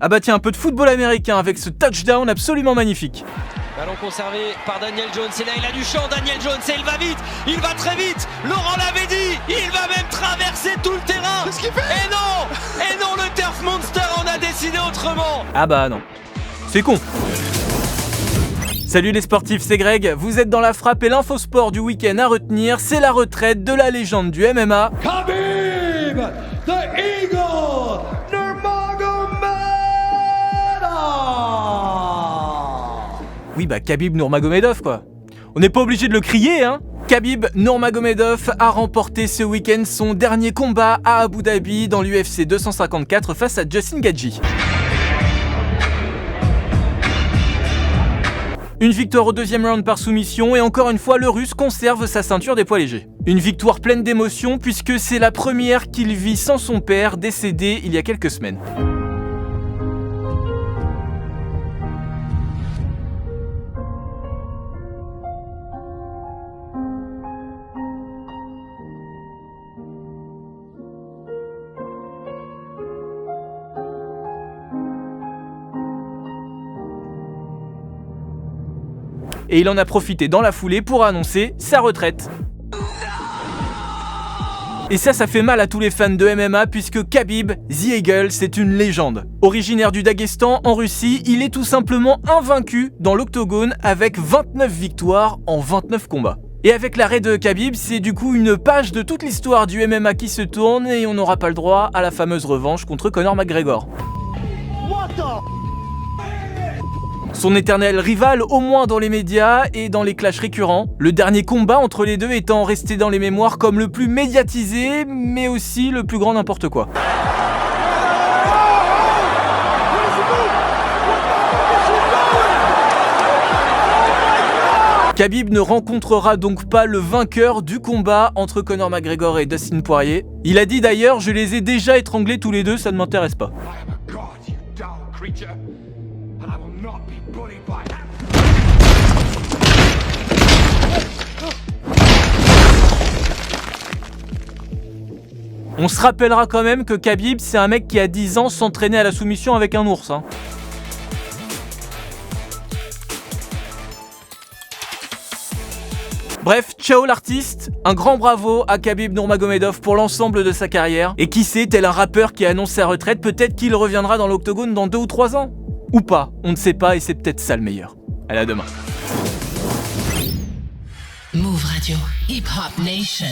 Ah bah tiens, un peu de football américain avec ce touchdown absolument magnifique. Ballon conservé par Daniel Jones, et là il a du champ, Daniel Jones, et il va vite, il va très vite, Laurent l'avait dit, il va même traverser tout le terrain. Qu'est-ce qu'il fait ? Et non, le Turf Monster en a décidé autrement. Ah bah non, c'est con. Salut les sportifs, c'est Greg, vous êtes dans la frappe et l'infosport du week-end à retenir, c'est la retraite de la légende du MMA. Khabib, the Eagle, Nurmagomedov. Oui bah Khabib Nurmagomedov quoi. On n'est pas obligé de le crier hein. Khabib Nurmagomedov a remporté ce week-end son dernier combat à Abu Dhabi dans l'UFC 254 face à Justin Gaethje. Une victoire au deuxième round par soumission et encore une fois le Russe conserve sa ceinture des poids légers. Une victoire pleine d'émotions puisque c'est la première qu'il vit sans son père décédé il y a quelques semaines. Et il en a profité dans la foulée pour annoncer sa retraite. Et ça fait mal à tous les fans de MMA puisque Khabib, The Eagle, c'est une légende. Originaire du Daghestan, en Russie, il est tout simplement invaincu dans l'octogone avec 29 victoires en 29 combats. Et avec l'arrêt de Khabib, c'est du coup une page de toute l'histoire du MMA qui se tourne et on n'aura pas le droit à la fameuse revanche contre Conor McGregor. Son éternel rival, au moins dans les médias et dans les clashs récurrents. Le dernier combat entre les deux étant resté dans les mémoires comme le plus médiatisé, mais aussi le plus grand n'importe quoi. Khabib ne rencontrera donc pas le vainqueur du combat entre Conor McGregor et Dustin Poirier. Il a dit d'ailleurs « Je les ai déjà étranglés tous les deux, ça ne m'intéresse pas ». On se rappellera quand même que Khabib, c'est un mec qui à 10 ans s'entraînait à la soumission avec un ours. Hein. Bref, ciao l'artiste, un grand bravo à Khabib Nurmagomedov pour l'ensemble de sa carrière. Et qui sait, tel un rappeur qui annonce sa retraite, peut-être qu'il reviendra dans l'octogone dans 2 ou 3 ans. Ou pas, on ne sait pas et c'est peut-être ça le meilleur. Allez, à demain. Move Radio, Hip Hop Nation.